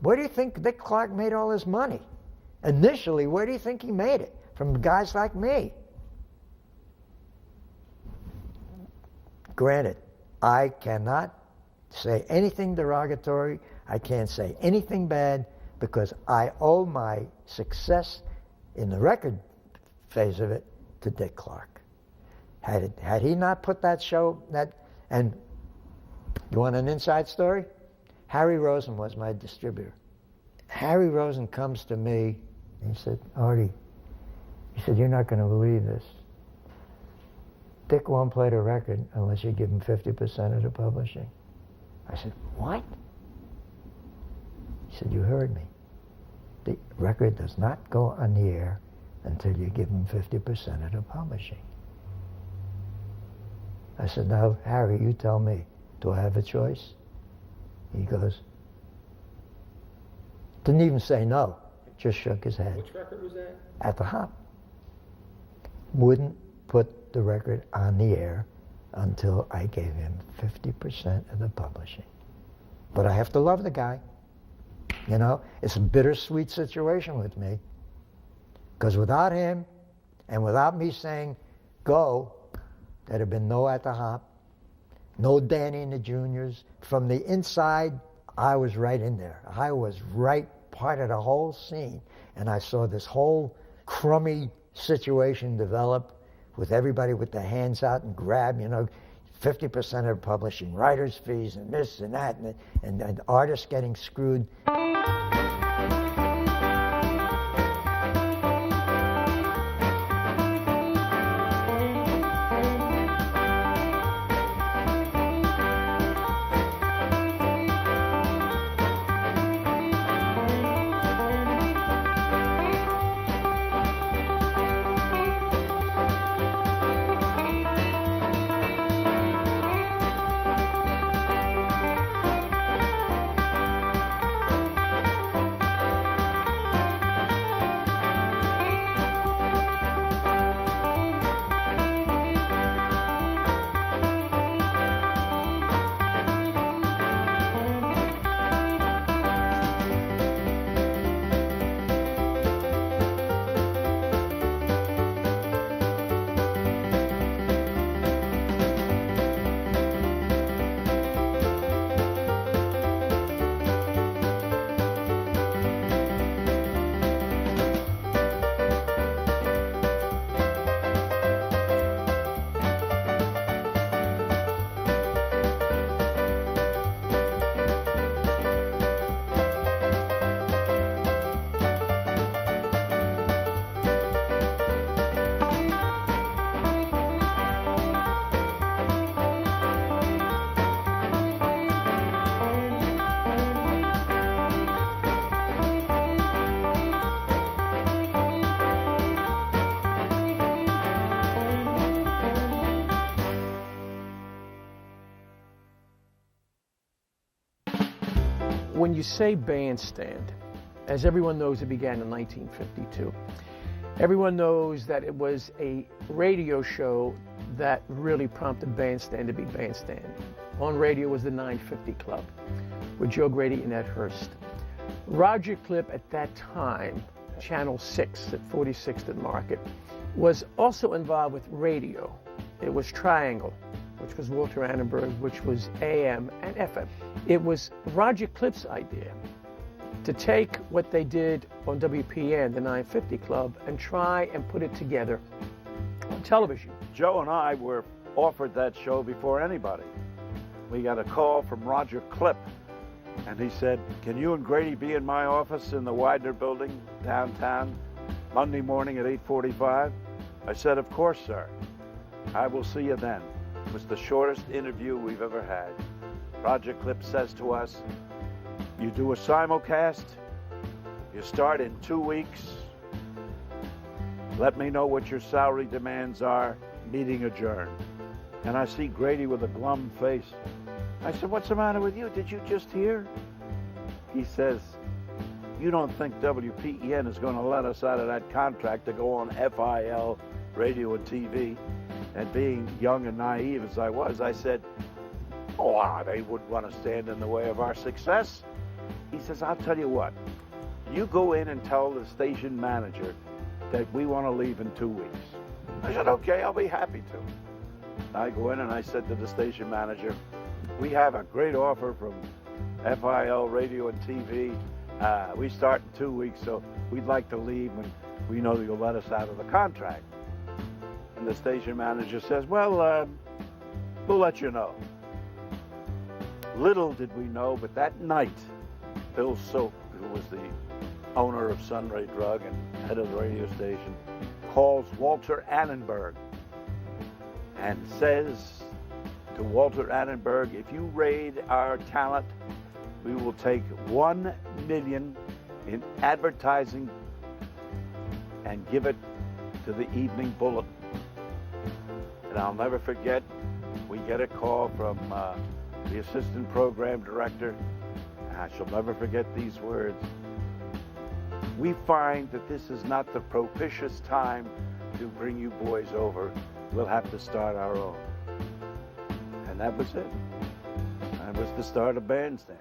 Where do you think Dick Clark made all his money? Initially, where do you think he made it? From guys like me. Granted, I cannot say anything derogatory. I can't say anything bad because I owe my success in the record phase of it to Dick Clark. Had he not put that show, and you want an inside story? Harry Rosen was my distributor. Harry Rosen comes to me and he said, Artie, he said, you're not going to believe this. Dick won't play the record unless you give him 50% of the publishing. I said, what? He said, you heard me. The record does not go on the air until you give him 50% of the publishing. I said, now, Harry, you tell me, do I have a choice? He goes, didn't even say no, just shook his head. Which record was that? At the Hop. Wouldn't put the record on the air until I gave him 50% of the publishing. But I have to love the guy. You know, it's a bittersweet situation with me. Because without him, and without me saying, go, there'd have been no At the Hop, no Danny and the Juniors. From the inside, I was right in there. I was right part of the whole scene. And I saw this whole crummy situation develop with everybody with their hands out and grab, 50% of publishing, writers' fees, and this and that, and artists getting screwed. When you say bandstand, as everyone knows, it began in 1952. Everyone knows that it was a radio show that really prompted bandstand to be bandstand. On radio was the 950 Club with Joe Grady and Ed Hurst. Roger Clip at that time, Channel 6 at 46th and Market, was also involved with radio. It was Triangle, which was Walter Annenberg, which was AM and FM. It was Roger Clip's idea to take what they did on WPN, the 950 Club, and try and put it together on television. Joe and I were offered that show before anybody. We got a call from Roger Clip, and he said, can you and Grady be in my office in the Widener building downtown Monday morning at 8:45? I said, of course, sir. I will see you then. It was the shortest interview we've ever had. Roger Clip says to us, you do a simulcast, you start in 2 weeks, let me know what your salary demands are, meeting adjourned. And I see Grady with a glum face. I said, what's the matter with you? Did you just hear? He says, you don't think WPEN is going to let us out of that contract to go on FIL, radio and TV? And being young and naive as I was, I said, oh, they wouldn't want to stand in the way of our success. he says, I'll tell you what, you go in and tell the station manager that we want to leave in 2 weeks. I said, okay, I'll be happy to. I go in and I said to the station manager, we have a great offer from FIL Radio and TV. We start in 2 weeks, so we'd like to leave when we know you'll let us out of the contract. And the station manager says, well, we'll let you know. Little did we know, but that night, Bill Silk, who was the owner of Sunray Drug and head of the radio station, calls Walter Annenberg and says to Walter Annenberg, if you raid our talent, we will take $1 million in advertising and give it to the Evening Bulletin. And I'll never forget, we get a call from the assistant program director. I shall never forget these words. We find that this is not the propitious time to bring you boys over. We'll have to start our own. And that was it. That was the start of Bandstand.